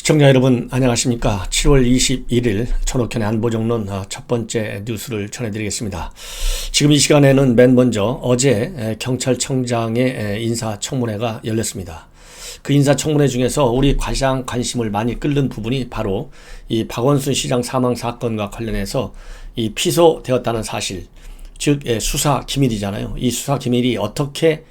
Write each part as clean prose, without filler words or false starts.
시청자 여러분 안녕하십니까. 7월 21일 천옥현의 안보정론 첫 번째 뉴스를 전해드리겠습니다. 지금 이 시간에는 맨 먼저 어제 경찰청장의 인사청문회가 열렸습니다. 그 인사청문회 중에서 우리 가장 관심을 많이 끌는 부분이 바로 이 박원순 시장 사망 사건과 관련해서 이 피소되었다는 사실, 즉 수사 기밀이잖아요. 이 수사 기밀이 어떻게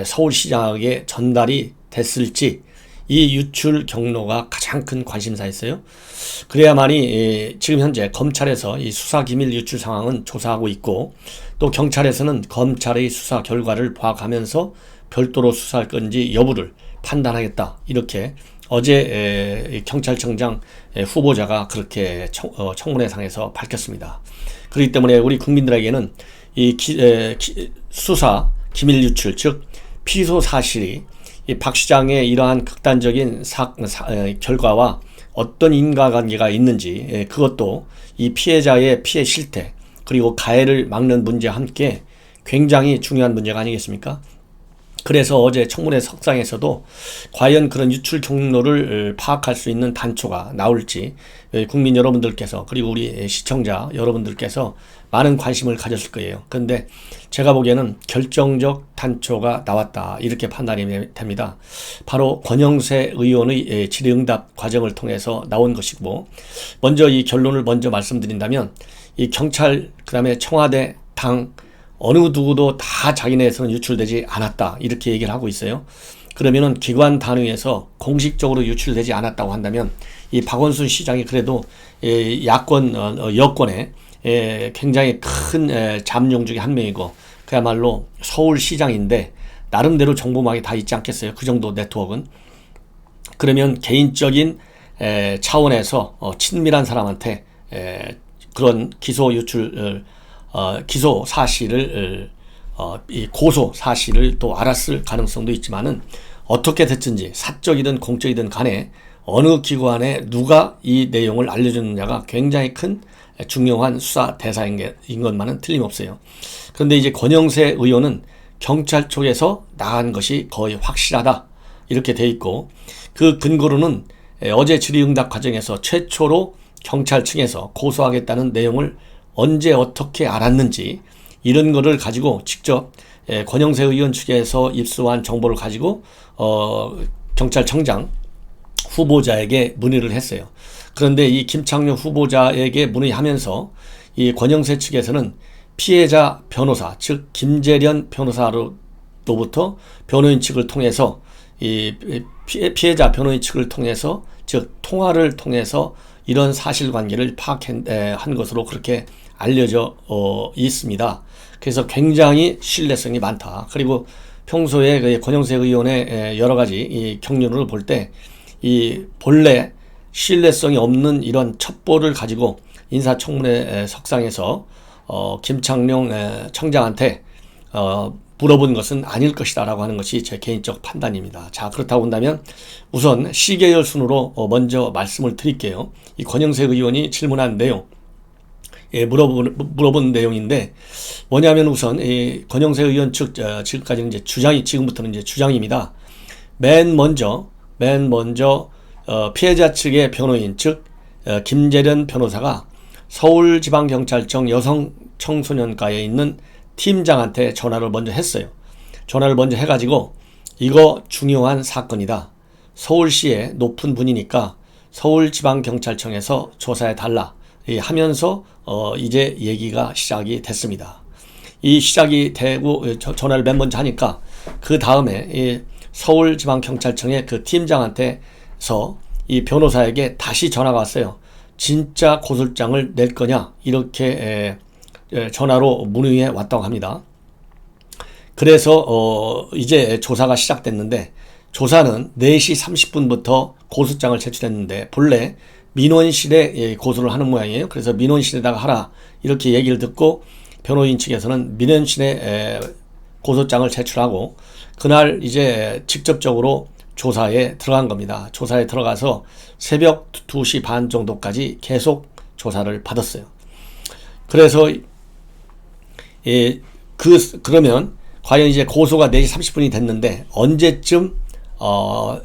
서울시장에게 전달이 됐을지, 이 유출 경로가 가장 큰 관심사였어요. 그래야만이 지금 현재 검찰에서 이 수사 기밀 유출 상황은 조사하고 있고, 또 경찰에서는 검찰의 수사 결과를 봐가면서 별도로 수사할 건지 여부를 판단하겠다, 이렇게 어제 경찰청장 후보자가 그렇게 청문회상에서 밝혔습니다. 그렇기 때문에 우리 국민들에게는 이 수사 기밀 유출, 즉 피소 사실이 이 박 시장의 이러한 극단적인 결과와 어떤 인과관계가 있는지, 그것도 이 피해자의 피해 실태, 그리고 가해를 막는 문제와 함께 굉장히 중요한 문제가 아니겠습니까? 그래서 어제 청문회 석상에서도 과연 그런 유출 경로를 파악할 수 있는 단초가 나올지 국민 여러분들께서, 그리고 우리 시청자 여러분들께서 많은 관심을 가졌을 거예요. 그런데 제가 보기에는 결정적 단초가 나왔다, 이렇게 판단이 됩니다. 바로 권영세 의원의 질의응답 과정을 통해서 나온 것이고, 먼저 이 결론을 먼저 말씀드린다면, 이 경찰, 그 다음에 청와대, 당 어느 누구도 다 자기네에서는 유출되지 않았다, 이렇게 얘기를 하고 있어요. 그러면은 기관 단위에서 공식적으로 유출되지 않았다고 한다면, 이 박원순 시장이 그래도 여권에 굉장히 큰 잠룡 중에 한 명이고, 그야말로 서울시장인데 나름대로 정보망이 다 있지 않겠어요? 그 정도 네트워크는. 그러면 개인적인 차원에서 친밀한 사람한테 그런 기소 사실을 이 고소 사실을 또 알았을 가능성도 있지만은, 어떻게 됐든지 사적이든 공적이든 간에 어느 기관에 누가 이 내용을 알려줬느냐가 굉장히 큰 중요한 수사 대상인 것만은 틀림없어요. 그런데 이제 권영세 의원은 경찰 쪽에서 나간 것이 거의 확실하다, 이렇게 돼 있고, 그 근거로는 어제 질의응답 과정에서 최초로 경찰 측에서 고소하겠다는 내용을 언제 어떻게 알았는지, 이런 거를 가지고 직접 권영세 의원 측에서 입수한 정보를 가지고 경찰청장 후보자에게 문의를 했어요. 그런데 이 김창룡 후보자에게 문의하면서 이 권영세 측에서는 피해자 변호사, 즉 김재련 변호사로부터 변호인 측을 통해서, 이 피해자 변호인 측을 통해서, 즉 통화를 통해서 이런 사실관계를 파악한 것으로 그렇게 알려져 있습니다. 그래서 굉장히 신뢰성이 많다. 그리고 평소에 권영세 의원의 여러 가지 이 경륜을 볼 때, 이 본래 신뢰성이 없는 이런 첩보를 가지고 인사청문회 석상에서 김창룡 청장한테 물어본 것은 아닐 것이다 라고 하는 것이 제 개인적 판단입니다. 자, 그렇다고 한다면 우선 시계열 순으로 먼저 말씀을 드릴게요. 이 권영세 의원이 질문한 내용, 물어본 내용인데, 뭐냐면 우선 이 권영세 의원 측 지금까지는 이제 지금부터는 이제 주장입니다. 맨 먼저 피해자 측의 변호인, 즉 김재련 변호사가 서울지방경찰청 여성청소년과에 있는 팀장한테 전화를 먼저 했어요. 전화를 먼저 해가지고 이거 중요한 사건이다, 서울시의 높은 분이니까 서울지방경찰청에서 조사해달라 하면서 이제 얘기가 시작이 됐습니다. 이 시작이 되고 전화를 맨 먼저 하니까, 그 다음에 서울지방경찰청의 그 팀장한테서 이 변호사에게 다시 전화가 왔어요. 진짜 고소장을 낼 거냐, 이렇게 전화로 문의해 왔다고 합니다. 그래서 이제 조사가 시작됐는데, 조사는 4시 30분부터 고소장을 제출했는데 본래 민원실에 고소를 하는 모양이에요. 그래서 민원실에다가 하라, 이렇게 얘기를 듣고 변호인 측에서는 민원실에 고소장을 제출하고, 그날 이제 직접적으로 조사에 들어간 겁니다. 조사에 들어가서 새벽 2시 반 정도까지 계속 조사를 받았어요. 그래서 그러면 과연 이제 고소가 4시 30분이 됐는데 언제쯤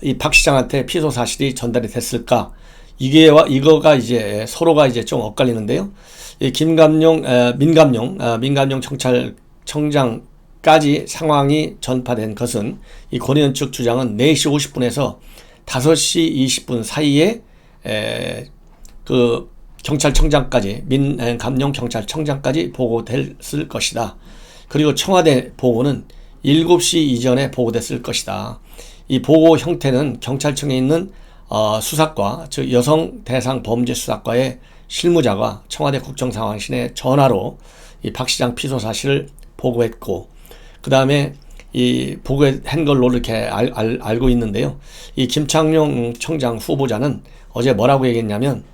이 박 시장한테 피소 사실이 전달이 됐을까? 이거가 이제 서로가 이제 좀 엇갈리는데요. 이 민감용 경찰청장까지 상황이 전파된 것은 이 권의원 측 주장은 4시 50분에서 5시 20분 사이에 그 경찰청장까지 민감용 경찰청장까지 보고됐을 것이다. 그리고 청와대 보고는 7시 이전에 보고됐을 것이다. 이 보고 형태는 경찰청에 있는 수사과, 즉 여성 대상 범죄 수사과의 실무자가 청와대 국정상황실에 전화로 이 박 시장 피소 사실을 보고했고, 그 다음에 이 보고한 걸로 이렇게 알고 있는데요. 이 김창룡 청장 후보자는 어제 뭐라고 얘기했냐면,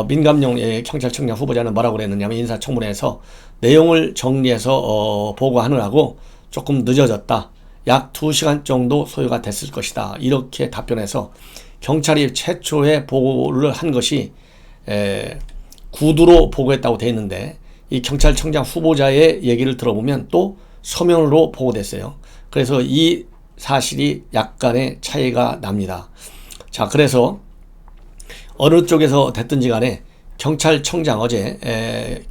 민감용 경찰청장 후보자는 뭐라고 그랬느냐면, 인사청문회에서 내용을 정리해서 보고하느라고 조금 늦어졌다. 약 2시간 정도 소요가 됐을 것이다. 이렇게 답변해서 경찰이 최초의 보고를 한 것이 구두로 보고했다고 되어 있는데, 이 경찰청장 후보자의 얘기를 들어보면 또 서면으로 보고됐어요. 그래서 이 사실이 약간의 차이가 납니다. 자, 그래서 어느 쪽에서 됐든지 간에 경찰청장 어제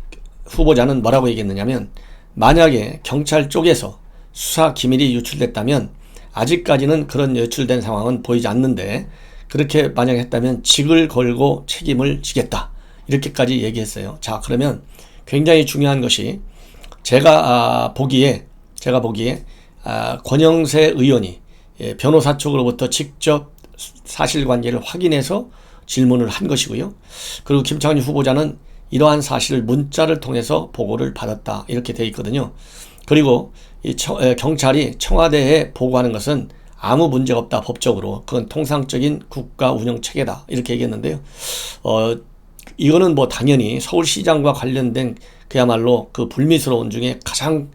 후보자는 뭐라고 얘기했느냐면, 만약에 경찰 쪽에서 수사 기밀이 유출됐다면, 아직까지는 그런 유출된 상황은 보이지 않는데, 그렇게 만약에 했다면 직을 걸고 책임을 지겠다. 이렇게까지 얘기했어요. 자, 그러면 굉장히 중요한 것이 제가 보기에 권영세 의원이 변호사 쪽으로부터 직접 사실관계를 확인해서 질문을 한 것이고요. 그리고 김창룡 후보자는 이러한 사실을 문자를 통해서 보고를 받았다. 이렇게 되어 있거든요. 그리고 경찰이 청와대에 보고하는 것은 아무 문제가 없다. 법적으로. 그건 통상적인 국가 운영 체계다. 이렇게 얘기했는데요. 이거는 뭐 당연히 서울시장과 관련된 그야말로 그 불미스러운 중에 가장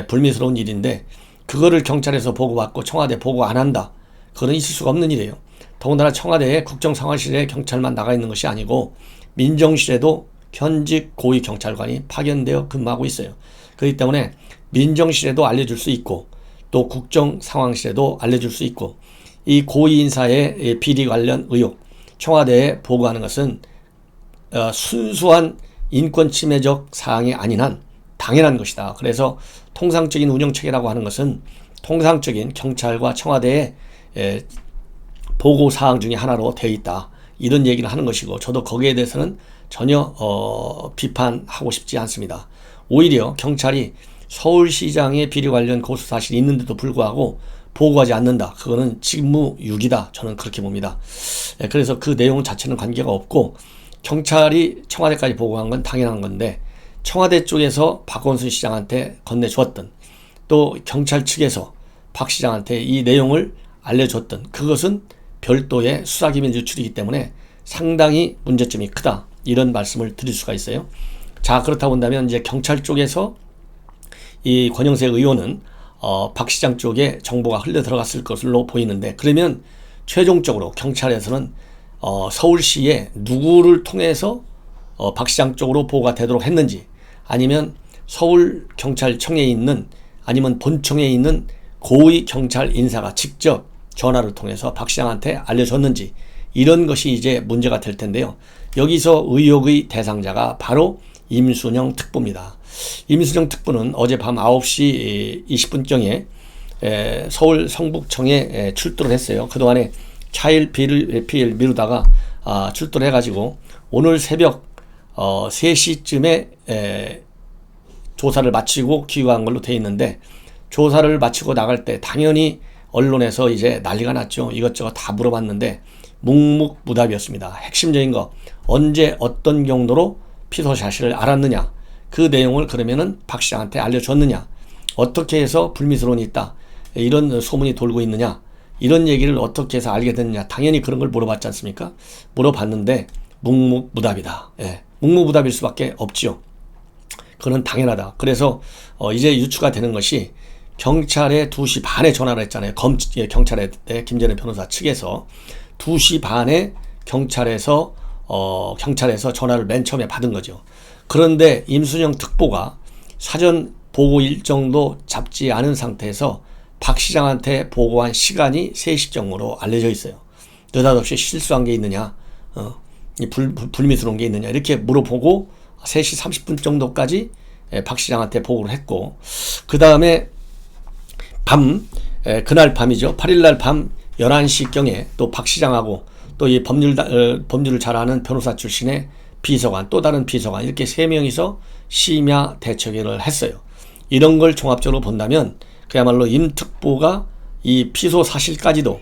불미스러운 일인데, 그거를 경찰에서 보고받고 청와대 보고 안 한다. 그건 있을 수가 없는 일이에요. 더군다나 청와대에 국정상황실에 경찰만 나가 있는 것이 아니고 민정실에도 현직 고위 경찰관이 파견되어 근무하고 있어요. 그렇기 때문에 민정실에도 알려줄 수 있고 또 국정상황실에도 알려줄 수 있고, 이 고위 인사의 비리 관련 의혹 청와대에 보고하는 것은 순수한 인권 침해적 사항이 아닌 한 당연한 것이다. 그래서 통상적인 운영체계라고 하는 것은 통상적인 경찰과 청와대의 보고 사항 중에 하나로 되어 있다. 이런 얘기를 하는 것이고, 저도 거기에 대해서는 전혀 비판하고 싶지 않습니다. 오히려 경찰이 서울시장의 비리 관련 고소 사실이 있는데도 불구하고 보고하지 않는다. 그거는 직무유기다. 저는 그렇게 봅니다. 그래서 그 내용 자체는 관계가 없고, 경찰이 청와대까지 보고한 건 당연한 건데, 청와대 쪽에서 박원순 시장한테 건네주었던, 또 경찰 측에서 박 시장한테 이 내용을 알려줬던, 그것은 별도의 수사기밀 유출이기 때문에 상당히 문제점이 크다. 이런 말씀을 드릴 수가 있어요. 자, 그렇다고 본다면 이제 경찰 쪽에서 이 권영세 의원은 박 시장 쪽에 정보가 흘러 들어갔을 것으로 보이는데, 그러면 최종적으로 경찰에서는 서울시에 누구를 통해서 박 시장 쪽으로 보고가 되도록 했는지, 아니면 서울경찰청에 있는, 아니면 본청에 있는 고위 경찰 인사가 직접 전화를 통해서 박 시장한테 알려줬는지, 이런 것이 이제 문제가 될 텐데요. 여기서 의혹의 대상자가 바로 임순영 특보입니다. 임순영 특보는 어젯밤 9시 20분경에 서울 성북청에 출두를 했어요. 그동안에 차일 피일 미루다가 출두를 해가지고 오늘 새벽 3시쯤에 조사를 마치고 귀국한 걸로 되어 있는데, 조사를 마치고 나갈 때 당연히 언론에서 이제 난리가 났죠. 이것저것 다 물어봤는데 묵묵부답이었습니다. 핵심적인 거, 언제 어떤 경로로 피소 사실을 알았느냐, 그 내용을 그러면은 박 시장한테 알려줬느냐, 어떻게 해서 불미스러움이 있다, 이런 소문이 돌고 있느냐, 이런 얘기를 어떻게 해서 알게 됐느냐, 당연히 그런 걸 물어봤지 않습니까? 물어봤는데 묵묵부답이다. 묵묵부답일 수밖에 없지요. 그건 당연하다. 그래서 이제 유추가 되는 것이, 경찰에 2시 반에 전화를 했잖아요. 경찰에 김재련 변호사 측에서 2시 반에 경찰에서 전화를 맨 처음에 받은 거죠. 그런데 임순영 특보가 사전 보고 일정도 잡지 않은 상태에서 박 시장한테 보고한 시간이 3시 정도로 알려져 있어요. 느닷없이 실수한 게 있느냐, 불미스러운 게 있느냐 이렇게 물어보고 3시 30분 정도까지 박 시장한테 보고를 했고, 그 다음에 그날 밤이죠. 8일날 밤 11시경에 또 박 시장하고 또 이 법률을 잘 아는 변호사 출신의 비서관, 또 다른 비서관, 이렇게 3명이서 심야 대처회를 했어요. 이런 걸 종합적으로 본다면 그야말로 임 특보가 이 피소 사실까지도,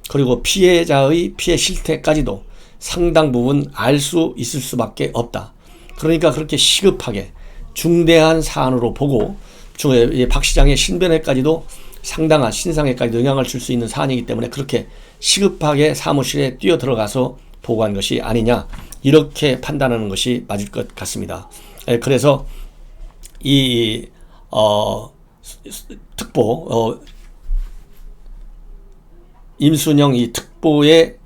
그리고 피해자의 피해 실태까지도 상당 부분 알 수 있을 수밖에 없다. 그러니까 그렇게 시급하게 중대한 사안으로 보고 박 시장의 신변에까지도 상당한 신상에까지도 영향을 줄 수 있는 사안이기 때문에 그렇게 시급하게 사무실에 뛰어 들어가서 보고한 것이 아니냐, 이렇게 판단하는 것이 맞을 것 같습니다. 그래서 이 특보 임순영 이 특보의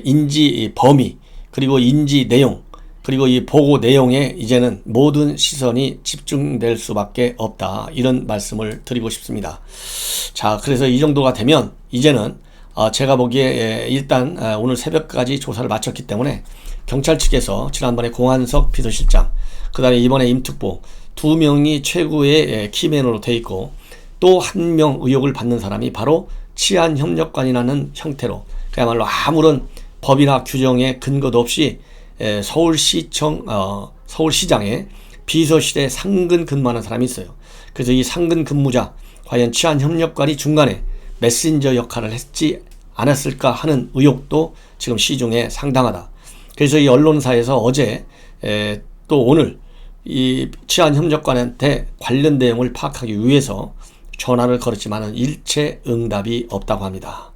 인지 범위, 그리고 인지 내용, 그리고 이 보고 내용에 이제는 모든 시선이 집중될 수밖에 없다, 이런 말씀을 드리고 싶습니다. 자, 그래서 이 정도가 되면 이제는 제가 보기에 일단 오늘 새벽까지 조사를 마쳤기 때문에 경찰 측에서 지난번에 공한석 비서실장, 그 다음에 이번에 임특보 2명이 최고의 키맨으로 돼 있고, 또 한 명 의혹을 받는 사람이 바로 치안협력관이라는 형태로 그야말로 아무런 법이나 규정에 근거도 없이 서울시장의 비서실에 상근 근무하는 사람이 있어요. 그래서 이 상근 근무자 과연 치안협력관이 중간에 메신저 역할을 했지 않았을까 하는 의혹도 지금 시중에 상당하다. 그래서 이 언론사에서 어제 또 오늘 이 치안협력관한테 관련 내용을 파악하기 위해서 전화를 걸었지만은 일체 응답이 없다고 합니다.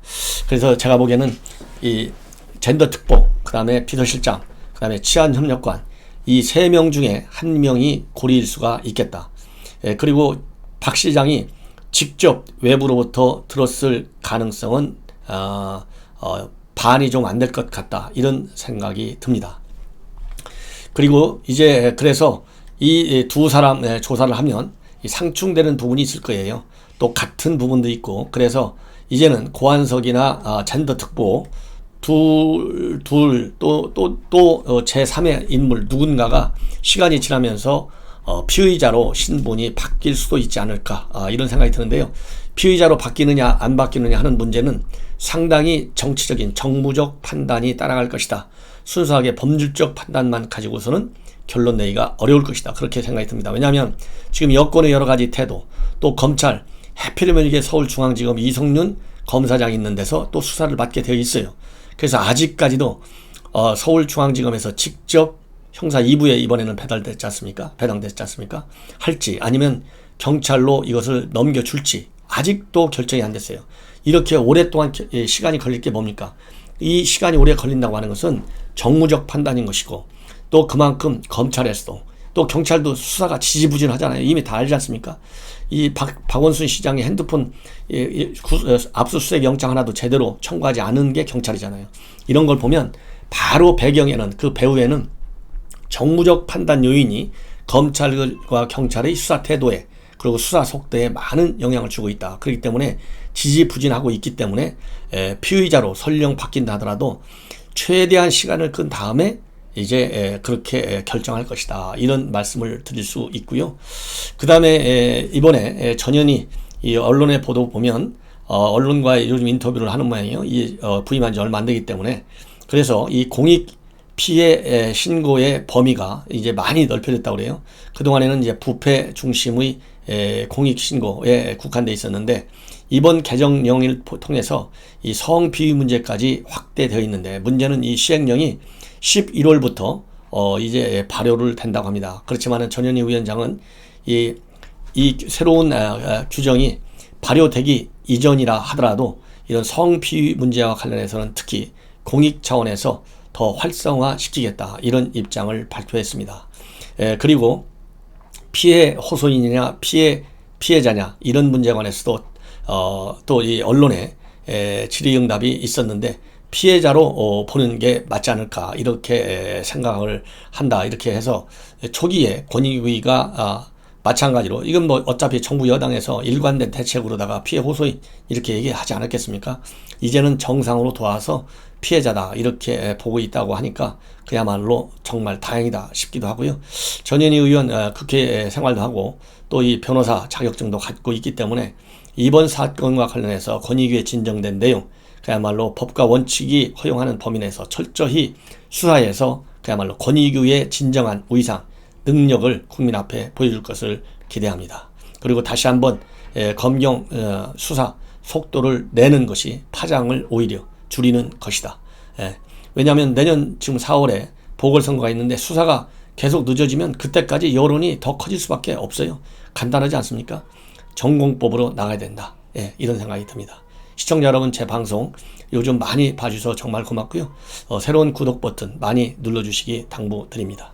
그래서 제가 보기에는 이 젠더특보, 그 다음에 비서실장, 그 다음에 치안협력관, 이 3명 중에 1명이 고리일 수가 있겠다. 그리고 박 시장이 직접 외부로부터 들었을 가능성은 반이 좀 안 될 것 같다, 이런 생각이 듭니다. 그리고 이제 그래서 이 두 사람 조사를 하면 상충되는 부분이 있을 거예요. 또 같은 부분도 있고, 그래서 이제는 고한석이나 젠더특보 또 제3의 인물 누군가가 시간이 지나면서 피의자로 신분이 바뀔 수도 있지 않을까, 이런 생각이 드는데요. 피의자로 바뀌느냐 안 바뀌느냐 하는 문제는 상당히 정치적인 정무적 판단이 따라갈 것이다. 순수하게 법률적 판단만 가지고서는 결론 내기가 어려울 것이다, 그렇게 생각이 듭니다. 왜냐하면 지금 여권의 여러 가지 태도, 또 검찰, 하필이면 이게 서울중앙지검 이성윤 검사장이 있는 데서 또 수사를 받게 되어 있어요. 그래서 아직까지도 서울중앙지검에서 직접 형사 2부에 이번에는 배당됐지 않습니까? 할지 아니면 경찰로 이것을 넘겨줄지 아직도 결정이 안 됐어요. 이렇게 오랫동안 시간이 걸릴 게 뭡니까? 이 시간이 오래 걸린다고 하는 것은 정무적 판단인 것이고, 또 그만큼 검찰에서도 또 경찰도 수사가 지지부진하잖아요. 이미 다 알지 않습니까? 이 박원순 시장의 핸드폰 압수수색 영장 하나도 제대로 청구하지 않은 게 경찰이잖아요. 이런 걸 보면 바로 배경에는, 그 배후에는 정무적 판단 요인이 검찰과 경찰의 수사 태도에, 그리고 수사 속도에 많은 영향을 주고 있다. 그렇기 때문에 지지부진하고 있기 때문에 피의자로 설령 바뀐다 하더라도 최대한 시간을 끈 다음에 이제 그렇게 결정할 것이다, 이런 말씀을 드릴 수 있고요. 그 다음에 이번에 전현희 이 언론의 보도 보면 언론과 요즘 인터뷰를 하는 모양이에요. 부임한 지 얼마 안 되기 때문에. 그래서 이 공익 피해 신고의 범위가 이제 많이 넓혀졌다고 그래요. 그동안에는 이제 부패 중심의 공익 신고에 국한돼 있었는데, 이번 개정령을 통해서 이 성비위 문제까지 확대되어 있는데, 문제는 이 시행령이 11월부터 이제 발효를 된다고 합니다. 그렇지만은 전현희 위원장은 이 새로운 규정이 발효되기 이전이라 하더라도 이런 성비위 문제와 관련해서는 특히 공익 차원에서 더 활성화시키겠다, 이런 입장을 발표했습니다. 그리고 피해 호소인이냐 피해자냐 이런 문제에 관해서도 또 이 언론에 질의응답이 있었는데, 피해자로 보는 게 맞지 않을까, 이렇게 생각을 한다, 이렇게 해서 초기에 권익위가 마찬가지로 이건 뭐 어차피 정부 여당에서 일관된 대책으로다가 피해 호소인 이렇게 얘기하지 않았겠습니까? 이제는 정상으로 돌아와서 피해자다 이렇게 보고 있다고 하니까 그야말로 정말 다행이다 싶기도 하고요. 전현희 의원 국회 생활도 하고 또 이 변호사 자격증도 갖고 있기 때문에 이번 사건과 관련해서 권익위에 진정된 내용 그야말로 법과 원칙이 허용하는 범위 내에서 철저히 수사해서 그야말로 권익위의 진정한 의상 능력을 국민 앞에 보여줄 것을 기대합니다. 그리고 다시 한번 검경 수사 속도를 내는 것이 파장을 오히려 줄이는 것이다. 왜냐하면 내년 지금 4월에 보궐선거가 있는데 수사가 계속 늦어지면 그때까지 여론이 더 커질 수밖에 없어요. 간단하지 않습니까? 전공법으로 나가야 된다. 이런 생각이 듭니다. 시청자 여러분, 제 방송 요즘 많이 봐주셔서 정말 고맙고요. 새로운 구독 버튼 많이 눌러주시기 당부드립니다.